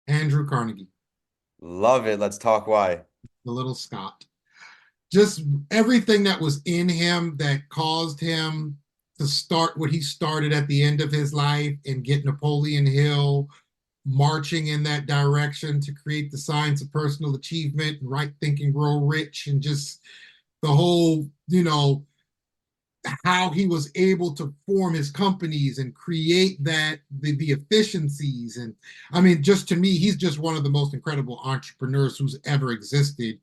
Andrew Carnegie, Love it. Let's talk why. the little Scott. Just everything that was in him that caused him to start what he started at the end of his life and get Napoleon Hill marching in that direction to create the science of personal achievement and right thinking, grow rich, and just the whole, how he was able to form his companies and create the efficiencies. And I mean, just to me, he's just one of the most incredible entrepreneurs who's ever existed.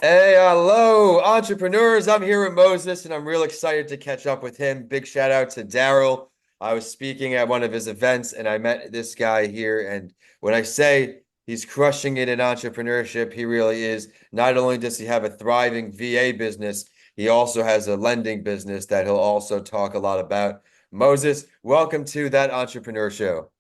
Hey, hello, entrepreneurs. I'm here with Moses, and I'm real excited to catch up with him. Big shout out to Daryl. I was speaking at one of his events, and I met this guy here. And when I say he's crushing it in entrepreneurship, he really is. Not only does he have a thriving VA business, he also has a lending business that he'll also talk a lot about. Moses, welcome to that entrepreneur show.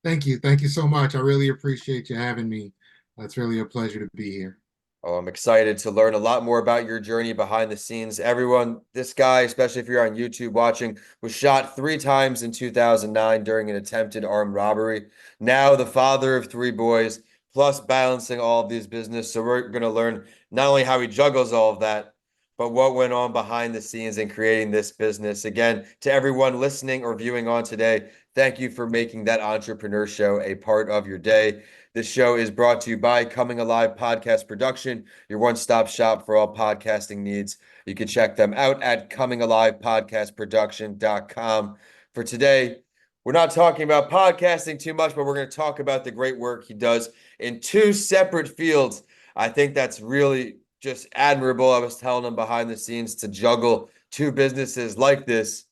Thank you. Thank you so much. I really appreciate you having me. It's really a pleasure to be here. Oh, I'm excited to learn a lot more about your journey behind the scenes. Everyone, this guy, especially if you're on YouTube watching, was shot 3 times in 2009 during an attempted armed robbery. Now the father of 3 boys, plus balancing all of these business. So we're going to learn not only how he juggles all of that, but what went on behind the scenes in creating this business. Again, to everyone listening or viewing on today, thank you for making that entrepreneur show a part of your day. This show is brought to you by Coming Alive Podcast Production, your one-stop shop for all podcasting needs. You can check them out at comingalivepodcastproduction.com. For today, we're not talking about podcasting too much, but we're going to talk about the great work he does in 2 separate fields. I think that's really just admirable. I was telling him behind the scenes to juggle 2 businesses like this.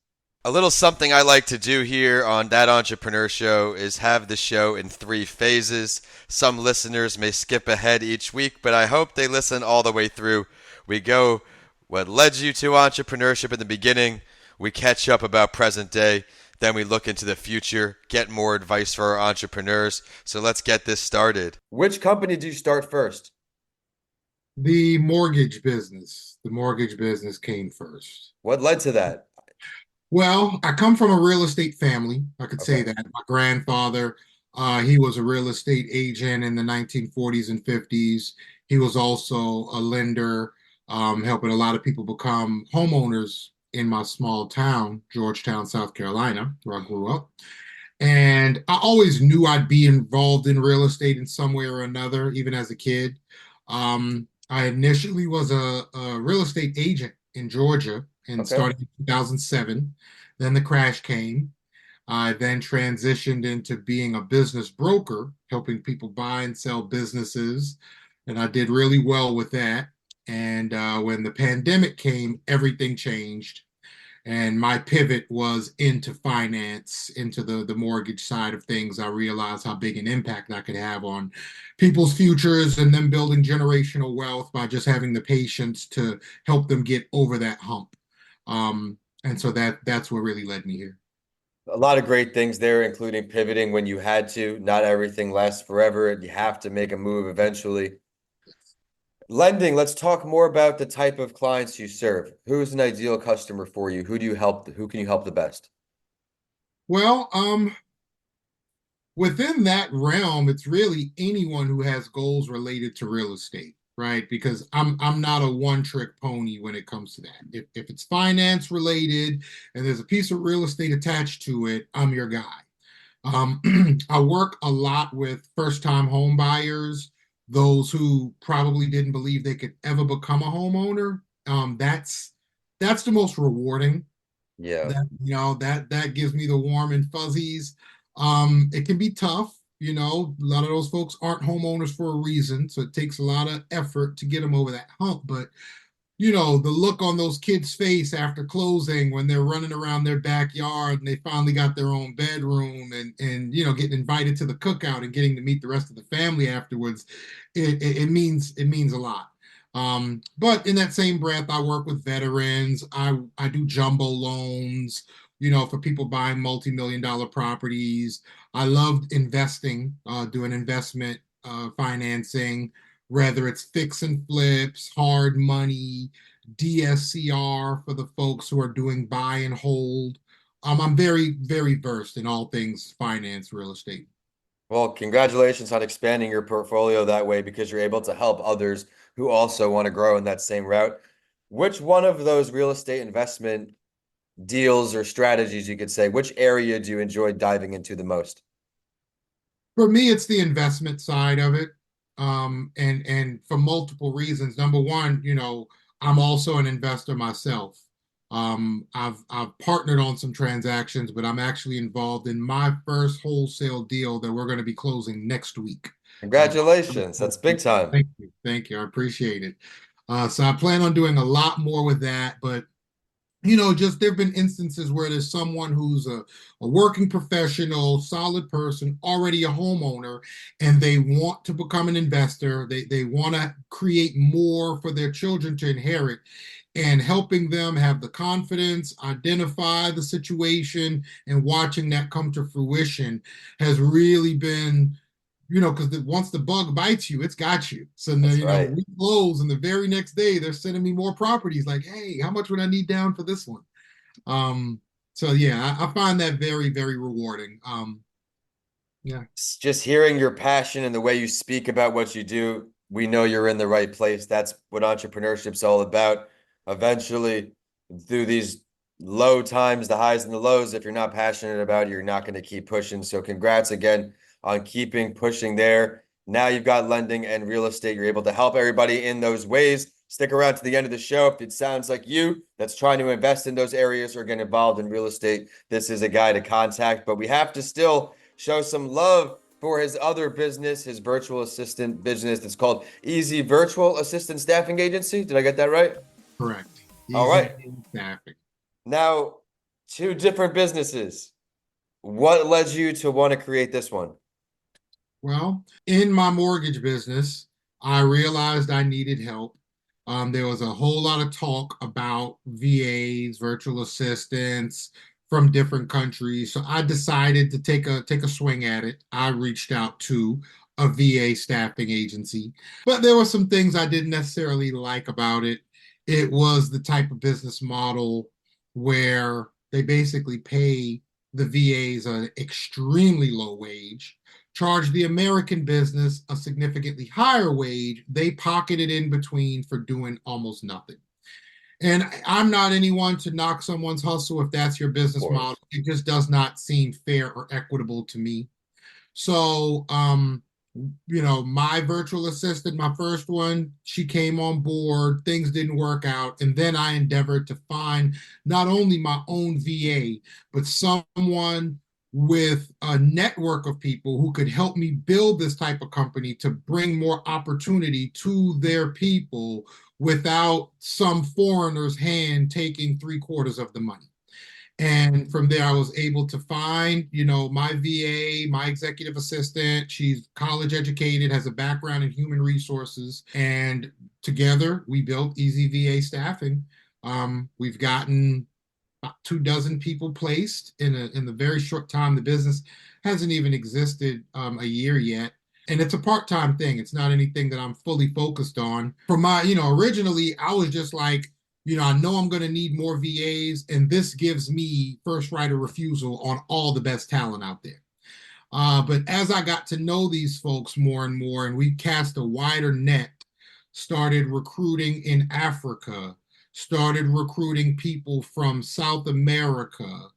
A little something I like to do here on That Entrepreneur Show is have the show in 3 phases. Some listeners may skip ahead each week, but I hope they listen all the way through. We go what led you to entrepreneurship in the beginning, we catch up about present day, then we look into the future, get more advice for our entrepreneurs. So let's get this started. Which company do you start first? The mortgage business. The mortgage business came first. What led to that? Well, I come from a real estate family. I could say Okay. that. My grandfather, he was a real estate agent in the 1940s and 50s. He was also a lender, helping a lot of people become homeowners in my small town, Georgetown, South Carolina, where I grew up. And I always knew I'd be involved in real estate in some way or another, even as a kid. I initially was a real estate agent in Georgia and Okay. started in 2007. Then the crash came. I then transitioned into being a business broker, helping people buy and sell businesses. And I did really well with that. And when the pandemic came, everything changed. And my pivot was into finance, into the mortgage side of things. I realized how big an impact I could have on people's futures and them building generational wealth by just having the patience to help them get over that hump. And so that's what really led me here. A lot of great things there, including pivoting when you had to. Not everything lasts forever, and you have to make a move eventually. Lending, let's talk more about the type of clients you serve. Who's an ideal customer for you? Who do you help? Who can you help the best? Well, within that realm, it's really anyone who has goals related to real estate, right? Because I'm not a one-trick pony when it comes to that. If it's finance related and there's a piece of real estate attached to it, I'm your guy. Um, I work a lot with first-time home buyers, those who probably didn't believe they could ever become a homeowner. That's the most rewarding. Yeah. That gives me the warm and fuzzies. It can be tough. A lot of those folks aren't homeowners for a reason, so it takes a lot of effort to get them over that hump. But the look on those kids' face after closing when they're running around their backyard and they finally got their own bedroom and getting invited to the cookout and getting to meet the rest of the family afterwards, it means a lot. But in that same breath, I work with veterans. I do jumbo loans, for people buying multi-million dollar properties. I loved investing, doing investment financing, whether it's fix and flips, hard money, DSCR for the folks who are doing buy and hold. I'm very, very versed in all things finance, real estate. Well, congratulations on expanding your portfolio that way because you're able to help others who also want to grow in that same route. Which one of those real estate investment deals or strategies, you could say, which area do you enjoy diving into the most? For me, it's the investment side of it, and for multiple reasons. Number one, I'm also an investor myself. I've partnered on some transactions, but I'm actually involved in my first wholesale deal that we're going to be closing next week. Uh, Congratulations. That's big time. thank you, I appreciate it. So I plan on doing a lot more with that, but just there have been instances where there's someone who's a working professional, solid person, already a homeowner, and they want to become an investor. They want to create more for their children to inherit, and helping them have the confidence, identify the situation, and watching that come to fruition has really been, because once the bug bites you, it's got you. So now, That's right. we close, and the very next day they're sending me more properties. Like, hey, how much would I need down for this one? Um, so yeah, I find that very, very rewarding. Yeah, Just hearing your passion and the way you speak about what you do, we know you're in the right place. That's what entrepreneurship's all about. Eventually, through these low times, the highs and the lows, if you're not passionate about it, you're not going to keep pushing. So, congrats again on keeping pushing there. Now you've got lending and real estate. You're able to help everybody in those ways. Stick around to the end of the show. If it sounds like you that's trying to invest in those areas or get involved in real estate, this is a guy to contact. But we have to still show some love for his other business, his virtual assistant business. It's called Easy Virtual Assistant Staffing Agency. Did I get that right? correct. All Easy right. staffing. Now, two different businesses. What led you to want to create this one? Well, in my mortgage business, I realized I needed help. There was a whole lot of talk about VAs, virtual assistants from different countries. So I decided to take a swing at it. I reached out to a VA staffing agency, but there were some things I didn't necessarily like about it. It was the type of business model where they basically pay the VAs an extremely low wage, charge the American business a significantly higher wage. They pocket it in between for doing almost nothing. And I'm not anyone to knock someone's hustle if that's your Of business model. course. It just does not seem fair or equitable to me. So, my virtual assistant, my first one, she came on board, things didn't work out. And then I endeavored to find not only my own VA, but someone with a network of people who could help me build this type of company to bring more opportunity to their people without some foreigner's hand taking three-quarters of the money. And from there, I was able to find, my VA, my executive assistant. She's college educated, has a background in human resources. And together, we built Easy VA Staffing. We've gotten about 2 dozen people placed in the very short time. The business hasn't even existed a year yet. And it's a part-time thing. It's not anything that I'm fully focused on. For my, originally I was just like, I know I'm going to need more VAs, and this gives me first right of refusal on all the best talent out there. But as I got to know these folks more and more, and we cast a wider net, started recruiting in Africa, started recruiting people from South America,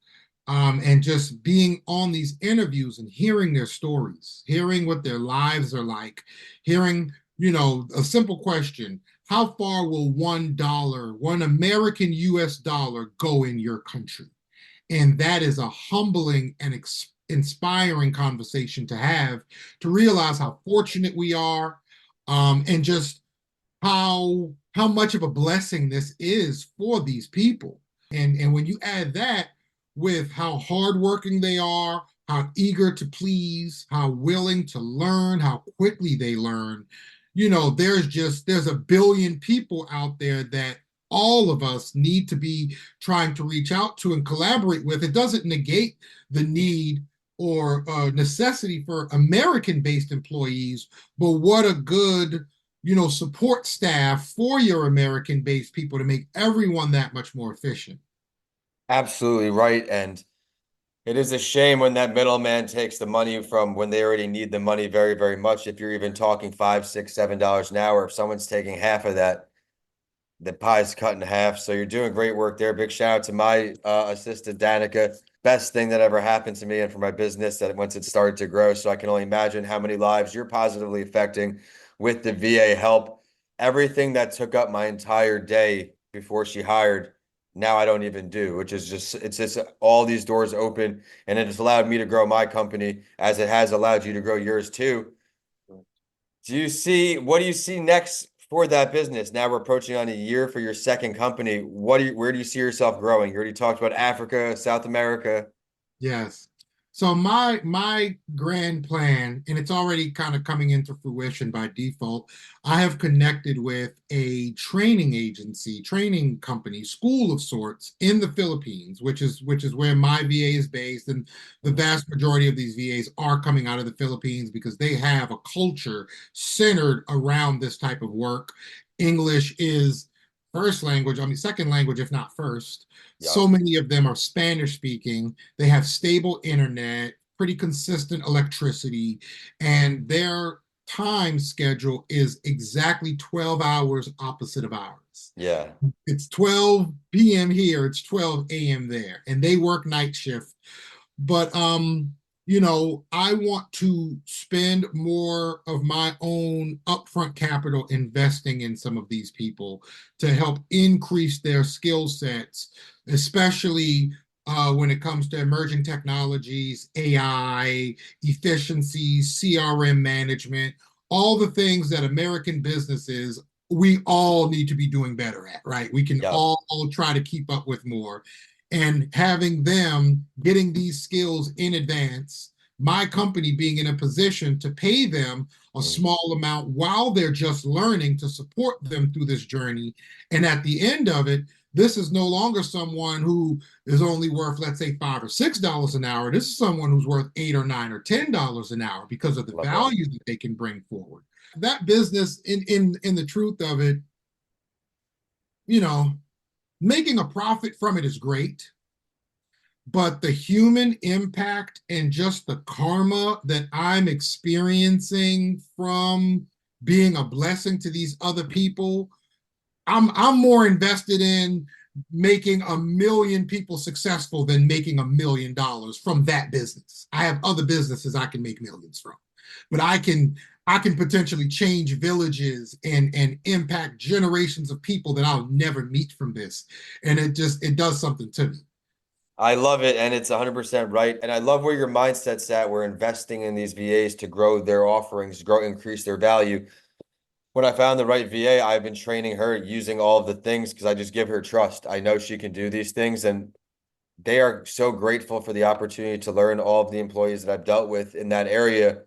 and just being on these interviews and hearing their stories, hearing what their lives are like, hearing, a simple question: how far will $1, one American US dollar, go in your country? And that is a humbling and inspiring conversation to have, to realize how fortunate we are, and just how much of a blessing this is for these people. And when you add that with how hardworking they are, how eager to please, how willing to learn, how quickly they learn, there's a billion people out there that all of us need to be trying to reach out to and collaborate with. It doesn't negate the need or necessity for American-based employees, but what a good support staff for your American-based people to make everyone that much more efficient. Absolutely right. And it is a shame when that middleman takes the money from when they already need the money very, very much. If you're even talking five, six, $7 an hour, if someone's taking half of that, the pie's cut in half. So you're doing great work there. Big shout out to my assistant, Danica. Best thing that ever happened to me and for my business that once it started to grow. So I can only imagine how many lives you're positively affecting with the VA help. Everything that took up my entire day before she hired, now I don't even do, which is it's just all these doors open and it has allowed me to grow my company as it has allowed you to grow yours too. What do you see next for that business? Now we're approaching on a year for your second company. Where do you see yourself growing? You already talked about Africa, South America. Yes. So my grand plan, and it's already kind of coming into fruition by default, I have connected with a training agency, training company, school of sorts in the Philippines, which is where my VA is based, and the Mhm. vast majority of these VAs are coming out of the Philippines because they have a culture centered around this type of work. English is first language, I mean second language, if not first. So Yep. many of them are Spanish speaking. They have stable internet, pretty consistent electricity, and their time schedule is exactly 12 hours opposite of ours. Yeah. It's 12 p.m. here, it's 12 a.m. there, and they work night shift. But I want to spend more of my own upfront capital investing in some of these people to help increase their skill sets, especially when it comes to emerging technologies, AI, efficiencies, CRM management, all the things that American businesses, we all need to be doing better at, right? We can Yep. all try to keep up with more. And having them getting these skills in advance, my company being in a position to pay them a Mhm. small amount while they're just learning to support them through this journey. And at the end of it, this is no longer someone who is only worth, let's say, $5 or $6 an hour. This is someone who's worth $8 or $9 or $10 an hour because of the Love that. value that they can bring forward. That business, in the truth of it, you know, making a profit from it is great, but the human impact and just the karma that I'm experiencing from being a blessing to these other people, I'm more invested in making a million people successful than making $1 million from that business. I have other businesses I can make millions from, but I can potentially change villages and impact generations of people that I'll never meet from this, and it does something to me. I love it, and it's 100% right. And I love where your mindset's at. We're investing in these VAs to grow their offerings, increase their value. When I found the right VA, I've been training her using all of the things because I just give her trust. I know she can do these things, and they are so grateful for the opportunity to learn. All of the employees that I've dealt with in that area,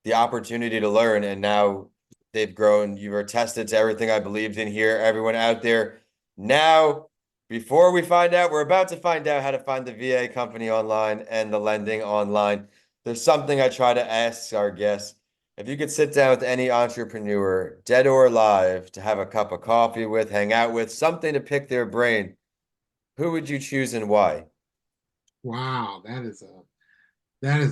the opportunity to learn, and now they've grown. You've attested to everything I believed in here. Everyone out there, now, before we find out, we're about to find out how to find the VA company online and the lending online. There's something I try to ask our guests. If you could sit down with any entrepreneur, dead or alive, to have a cup of coffee with, hang out with, something to pick their brain, who would you choose and why? Wow, that is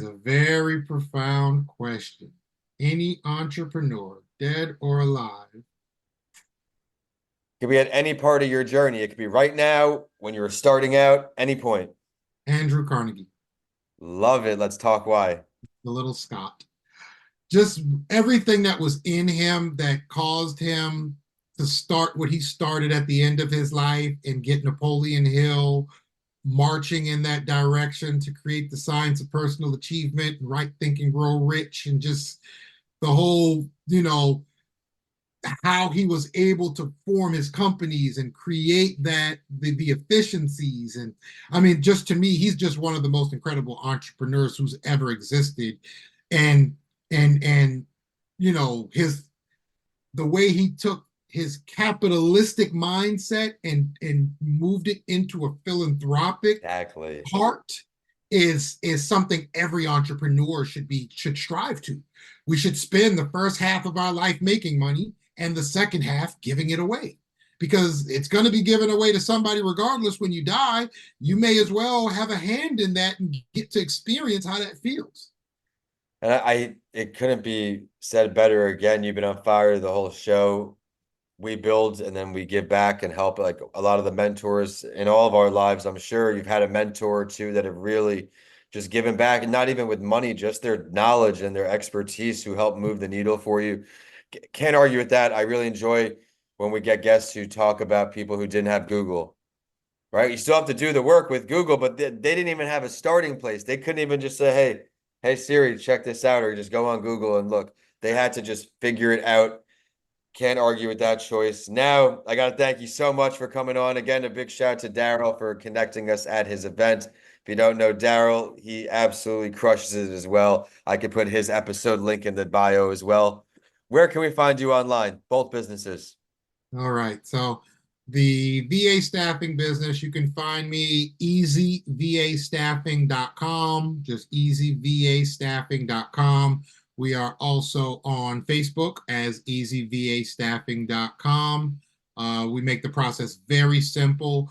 a very profound question. Any entrepreneur, dead or alive, Could be at any part of your journey. It could be right now, when you're starting out, any point. Andrew Carnegie, Love it. Let's talk why. the little Scott. Just everything that was in him that caused him to start what he started at the end of his life and get Napoleon Hill marching in that direction to create the science of personal achievement and right thinking, grow rich, and just the whole, how he was able to form his companies and create the efficiencies. And I mean, just to me, he's just one of the most incredible entrepreneurs who's ever existed. And and his the way he took his capitalistic mindset and moved it into a philanthropic Exactly. heart is something every entrepreneur should strive to. We should spend the first half of our life making money and the second half giving it away. Because it's going to be given away to somebody regardless when you die. You may as well have a hand in that and get to experience how that feels. And it couldn't be said better. Again, you've been on fire the whole show. We build and then we give back and help, like a lot of the mentors in all of our lives. I'm sure you've had a mentor or two that have really just given back, and not even with money, just their knowledge and their expertise who help move the needle for you. Can't argue with that. I really enjoy when we get guests who talk about people who didn't have Google, right? You still have to do the work with Google, but they didn't even have a starting place. They couldn't even just say, hey Siri, check this out, or just go on Google and look. They had to just figure it out. Can't argue with that choice. Now, I got to thank you so much for coming on. Again, a big shout out to Daryl for connecting us at his event. If you don't know Daryl, he absolutely crushes it as well. I could put his episode link in the bio as well. Where can we find you online? Both businesses. All right. So the VA staffing business, you can find me easyvastaffing.com, just easyvastaffing.com. We are also on Facebook as easyvastaffing.com. We make the process very simple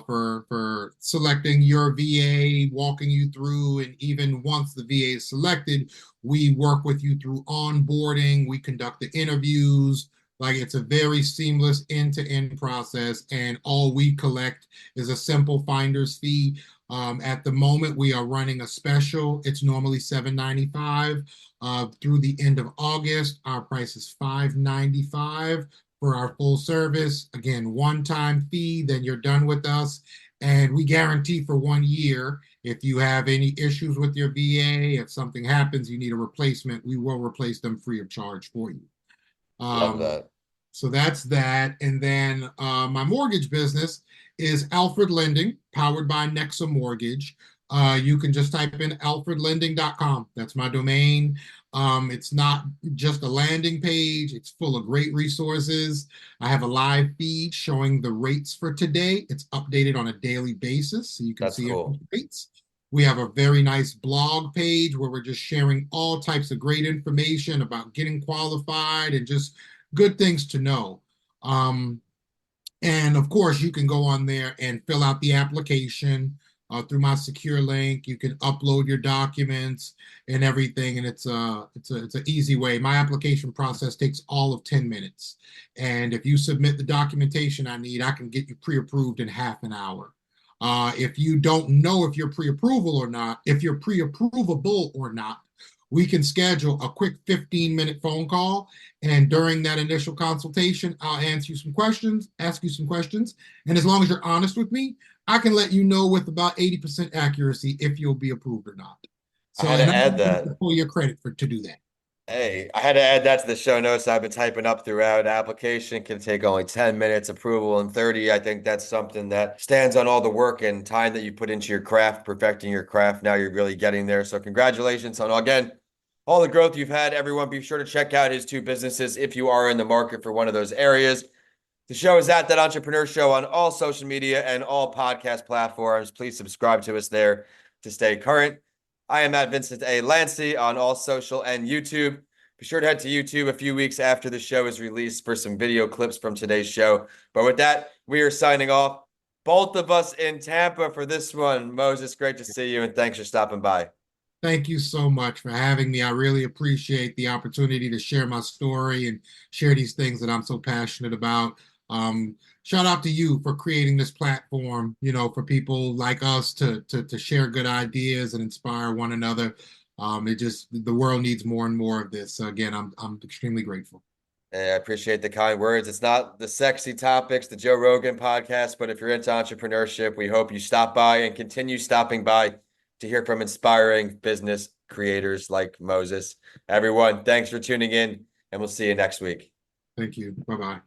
for selecting your VA, walking you through, and even once the VA is selected, we work with you through onboarding. We conduct the interviews. Like it's a very seamless end-to-end process, and all we collect is a simple finder's fee. At the moment, we are running a special. It's normally $7.95. Through the end of August, our price is $5.95 for our full service. Again, one-time fee, then you're done with us. And we guarantee for 1 year, if you have any issues with your VA, if something happens, you need a replacement, we will replace them free of charge for you. Love Um, that. so that's that. And then my mortgage business is Alfred Lending, powered by Nexa Mortgage. You can just type in alfredlending.com. That's my domain. It's not just a landing page, it's full of great resources. I have a live feed showing the rates for today. It's updated on a daily basis, so you can That's see cool. rates. We have a very nice blog page where we're just sharing all types of great information about getting qualified and just good things to know. Um, and of course, you can go on there and fill out the application through my secure link. You can upload your documents and everything, and it's an easy way. My application process takes all of 10 minutes, and if you submit the documentation I need, I can get you pre-approved in half an hour. If you don't know if you're pre-approval or not, if you're pre-approvable or not, we can schedule a quick 15-minute phone call, and during that initial consultation, I'll ask you some questions. And as long as you're honest with me, I can let you know with about 80% accuracy if you'll be approved or not. I So, had and to I add don't have that. to pull your credit to do that. Hey, I had to add that to the show notes I've been typing up throughout. Application can take only 10 minutes, approval in 30. I think that's something that stands on all the work and time that you put into your craft, perfecting your craft. Now you're really getting there. So congratulations on, again, all the growth you've had. Everyone, be sure to check out his two businesses if you are in the market for one of those areas. The show is at That Entrepreneur Show on all social media and all podcast platforms. Please subscribe to us there to stay current. I am at Vincent A. Lancy on all social and YouTube. Be sure to head to YouTube a few weeks after the show is released for some video clips from today's show. But with that, we are signing off. Both of us in Tampa for this one. Moses, great to see you, and thanks for stopping by. Thank you so much for having me. I really appreciate the opportunity to share my story and share these things that I'm so passionate about. Shout out to you for creating this platform, for people like us to share good ideas and inspire one another. The world needs more and more of this. So again, I'm extremely grateful. I appreciate the kind words. It's not the sexy topics, the Joe Rogan podcast, but if you're into entrepreneurship, we hope you stop by and continue stopping by to hear from inspiring business creators like Moses. Everyone, thanks for tuning in, and we'll see you next week. Thank you. Bye bye.